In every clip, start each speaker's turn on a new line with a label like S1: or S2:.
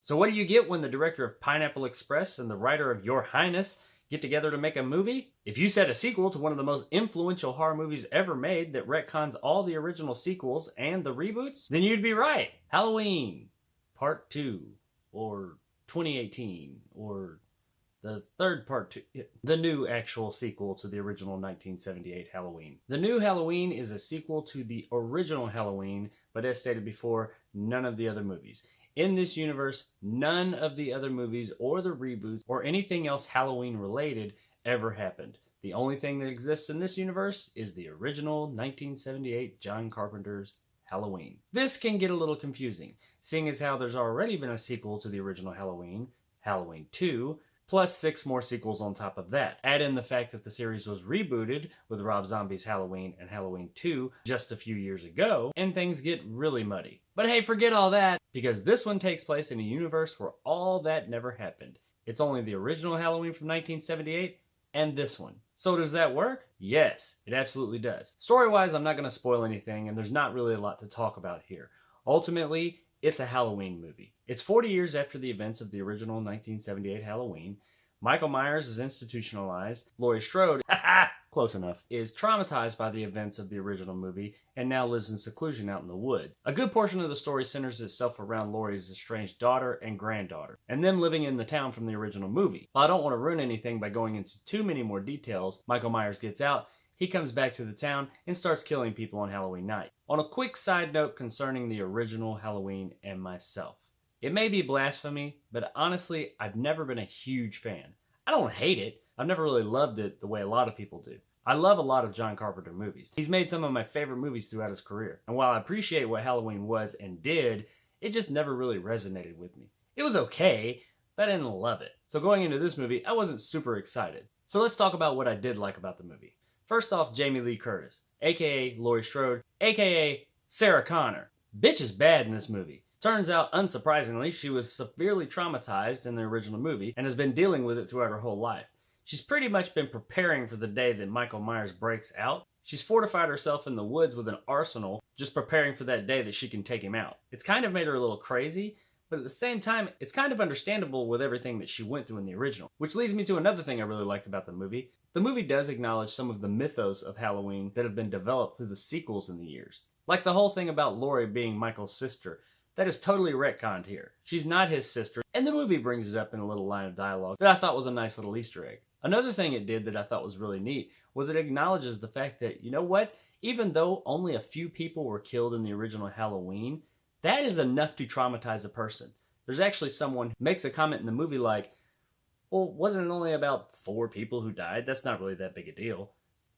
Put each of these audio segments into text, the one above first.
S1: So what do you get when the director of Pineapple Express and the writer of Your Highness get together to make a movie? If you said a sequel to one of the most influential horror movies ever made that retcons all the original sequels and the reboots, then you'd be right. Halloween Part 2, or 2018, or the third part, the new actual sequel to the original 1978 Halloween. The new Halloween is a sequel to the original Halloween, but as stated before, none of the other movies. In this universe, none of the other movies or the reboots or anything else Halloween related ever happened. The only thing that exists in this universe is the original 1978 John Carpenter's Halloween. This can get a little confusing, seeing as how there's already been a sequel to the original Halloween, Halloween 2, plus 6 more sequels on top of that. Add in the fact that the series was rebooted with Rob Zombie's Halloween and Halloween 2 just a few years ago, and things get really muddy. But hey, forget all that, because this one takes place in a universe where all that never happened. It's only the original Halloween from 1978 and this one. So does that work? Yes, it absolutely does. Story-wise, I'm not going to spoil anything, and there's not really a lot to talk about here. Ultimately, it's a Halloween movie. It's 40 years after the events of the original 1978 Halloween. Michael Myers is institutionalized. Laurie Strode, close enough, is traumatized by the events of the original movie and now lives in seclusion out in the woods. A good portion of the story centers itself around Laurie's estranged daughter and granddaughter, and them living in the town from the original movie. While I don't want to ruin anything by going into too many more details, Michael Myers gets out, he comes back to the town and starts killing people on Halloween night. On a quick side note concerning the original Halloween and myself. It may be blasphemy, but honestly, I've never been a huge fan. I don't hate it. I've never really loved it the way a lot of people do. I love a lot of John Carpenter movies. He's made some of my favorite movies throughout his career. And while I appreciate what Halloween was and did, it just never really resonated with me. It was okay, but I didn't love it. So going into this movie, I wasn't super excited. So let's talk about what I did like about the movie. First off, Jamie Lee Curtis, aka Laurie Strode, aka Sarah Connor. Bitch is bad in this movie. Turns out, unsurprisingly, she was severely traumatized in the original movie and has been dealing with it throughout her whole life. She's pretty much been preparing for the day that Michael Myers breaks out. She's fortified herself in the woods with an arsenal, just preparing for that day that she can take him out. It's kind of made her a little crazy, but at the same time, it's kind of understandable with everything that she went through in the original. Which leads me to another thing I really liked about the movie. The movie does acknowledge some of the mythos of Halloween that have been developed through the sequels in the years. Like the whole thing about Laurie being Michael's sister. That is totally retconned here. She's not his sister, and the movie brings it up in a little line of dialogue that I thought was a nice little Easter egg. Another thing it did that I thought was really neat was it acknowledges the fact that, you know what, even though only a few people were killed in the original Halloween, that is enough to traumatize a person. There's actually someone who makes a comment in the movie like, well, wasn't it only about 4 people who died? That's not really that big a deal.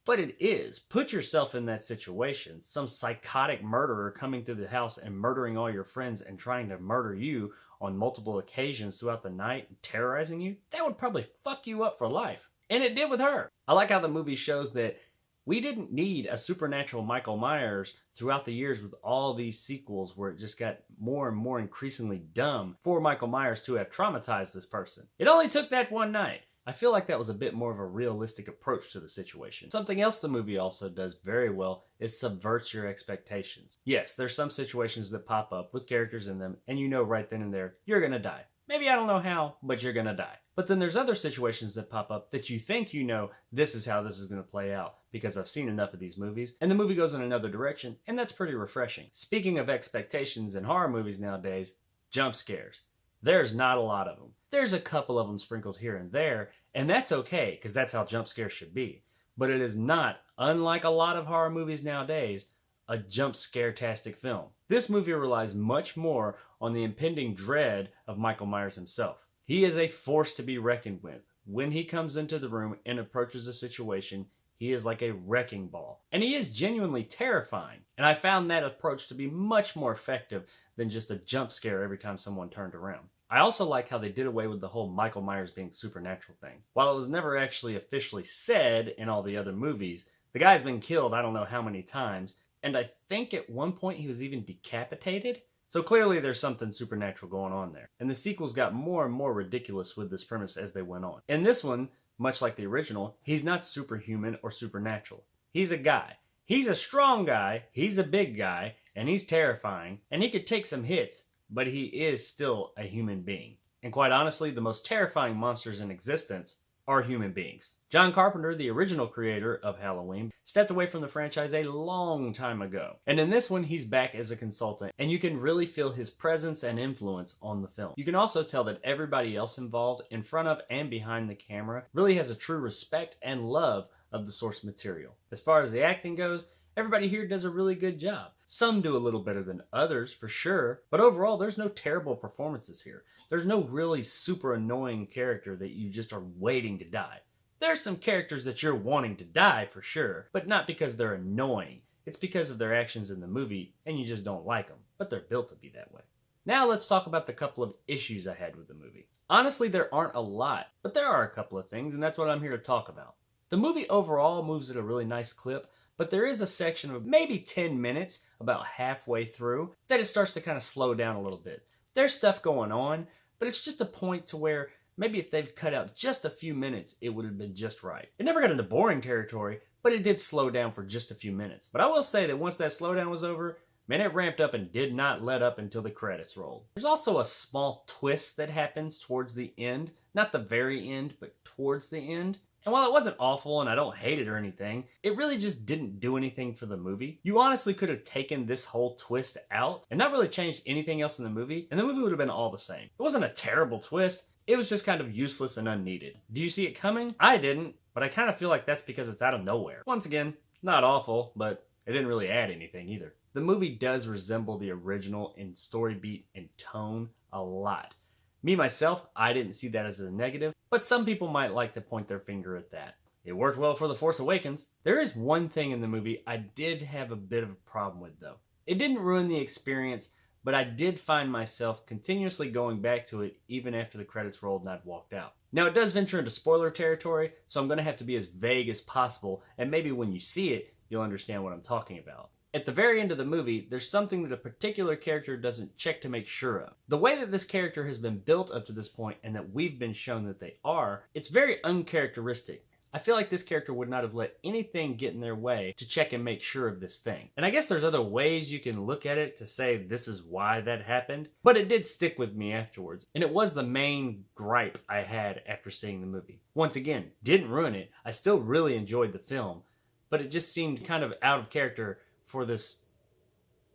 S1: But it is. Put yourself in that situation. Some psychotic murderer coming through the house and murdering all your friends and trying to murder you on multiple occasions throughout the night and terrorizing you. That would probably fuck you up for life. And it did with her. I like how the movie shows that we didn't need a supernatural Michael Myers throughout the years with all these sequels where it just got more and more increasingly dumb for Michael Myers to have traumatized this person. It only took that one night. I feel like that was a bit more of a realistic approach to the situation. Something else the movie also does very well is subverts your expectations. Yes, there's some situations that pop up with characters in them, and you know right then and there, you're gonna die. Maybe I don't know how, but you're gonna die. But then there's other situations that pop up that you think you know this is how this is gonna play out because I've seen enough of these movies, and the movie goes in another direction, and that's pretty refreshing. Speaking of expectations in horror movies nowadays, jump scares. There's not a lot of them. There's a couple of them sprinkled here and there, and that's okay, because that's how jump scares should be. But it is not, unlike a lot of horror movies nowadays, a jump scare-tastic film. This movie relies much more on the impending dread of Michael Myers himself. He is a force to be reckoned with. When he comes into the room and approaches a situation, he is like a wrecking ball. And he is genuinely terrifying. And I found that approach to be much more effective than just a jump scare every time someone turned around. I also like how they did away with the whole Michael Myers being supernatural thing. While it was never actually officially said in all the other movies, the guy's been killed I don't know how many times, and I think at one point he was even decapitated? So clearly there's something supernatural going on there. And the sequels got more and more ridiculous with this premise as they went on. In this one, much like the original, he's not superhuman or supernatural. He's a guy. He's a strong guy, he's a big guy, and he's terrifying, and he could take some hits, but he is still a human being. And quite honestly, the most terrifying monsters in existence are human beings. John Carpenter, the original creator of Halloween, stepped away from the franchise a long time ago. And in this one, he's back as a consultant, and you can really feel his presence and influence on the film. You can also tell that everybody else involved, in front of and behind the camera, really has a true respect and love of the source material. As far as the acting goes, everybody here does a really good job. Some do a little better than others, for sure, but overall, there's no terrible performances here. There's no really super annoying character that you just are waiting to die. There's some characters that you're wanting to die, for sure, but not because they're annoying. It's because of their actions in the movie, and you just don't like them, but they're built to be that way. Now let's talk about the couple of issues I had with the movie. Honestly, there aren't a lot, but there are a couple of things, and that's what I'm here to talk about. The movie overall moves at a really nice clip, but there is a section of maybe 10 minutes, about halfway through, that it starts to kind of slow down a little bit. There's stuff going on, but it's just a point to where maybe if they'd cut out just a few minutes, it would have been just right. It never got into boring territory, but it did slow down for just a few minutes. But I will say that once that slowdown was over, man, it ramped up and did not let up until the credits rolled. There's also a small twist that happens towards the end. Not the very end, but towards the end. And while it wasn't awful and I don't hate it or anything, it really just didn't do anything for the movie. You honestly could have taken this whole twist out and not really changed anything else in the movie, and the movie would have been all the same. It wasn't a terrible twist, it was just kind of useless and unneeded. Do you see it coming? I didn't, but I kind of feel like that's because it's out of nowhere. Once again, not awful, but it didn't really add anything either. The movie does resemble the original in story beat and tone a lot. Me, myself, I didn't see that as a negative, but some people might like to point their finger at that. It worked well for The Force Awakens. There is one thing in the movie I did have a bit of a problem with, though. It didn't ruin the experience, but I did find myself continuously going back to it even after the credits rolled and I'd walked out. Now, it does venture into spoiler territory, so I'm going to have to be as vague as possible, and maybe when you see it, you'll understand what I'm talking about. At the very end of the movie, there's something that a particular character doesn't check to make sure of. The way that this character has been built up to this point and that we've been shown that they are, it's very uncharacteristic. I feel like this character would not have let anything get in their way to check and make sure of this thing. And I guess there's other ways you can look at it to say this is why that happened, but it did stick with me afterwards. And it was the main gripe I had after seeing the movie. Once again, didn't ruin it. I still really enjoyed the film, but it just seemed kind of out of character for this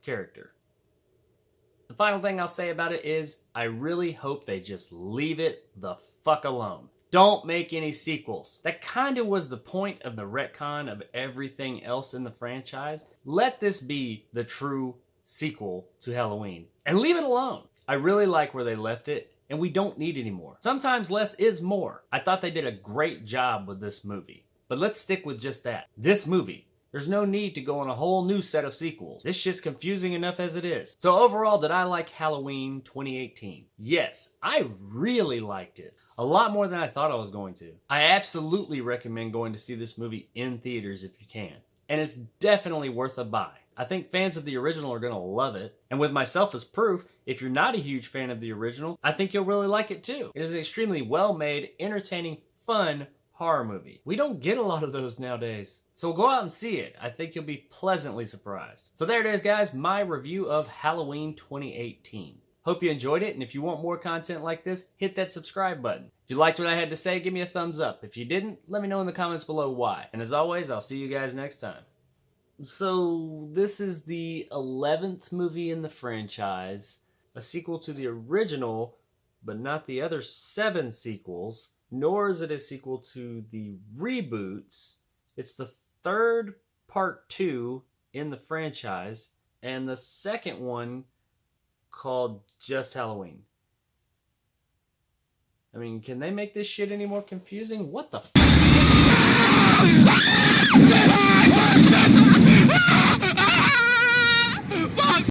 S1: character. The final thing I'll say about it is I really hope they just leave it the fuck alone. Don't make any sequels. That kind of was the point of the retcon of everything else in the franchise. Let this be the true sequel to Halloween and leave it alone. I really like where they left it, and we don't need any more. Sometimes less is more. I thought they did a great job with this movie, but let's stick with just that. This movie. There's no need to go on a whole new set of sequels. This shit's confusing enough as it is. So overall, did I like Halloween 2018? Yes, I really liked it. A lot more than I thought I was going to. I absolutely recommend going to see this movie in theaters if you can. And it's definitely worth a buy. I think fans of the original are going to love it. And with myself as proof, if you're not a huge fan of the original, I think you'll really like it too. It is an extremely well-made, entertaining, fun horror movie. We don't get a lot of those nowadays. So go out and see it. I think you'll be pleasantly surprised. So there it is, guys. My review of Halloween 2018. Hope you enjoyed it, and if you want more content like this, hit that subscribe button. If you liked what I had to say, give me a thumbs up. If you didn't, let me know in the comments below why. And as always, I'll see you guys next time. So this is the 11th movie in the franchise, a sequel to the original, but not the other 7 sequels. Nor is it a sequel to the reboots. It's the 3rd part 2 in the franchise, and the second one called Just Halloween. I mean, can they make this shit any more confusing? What the f***?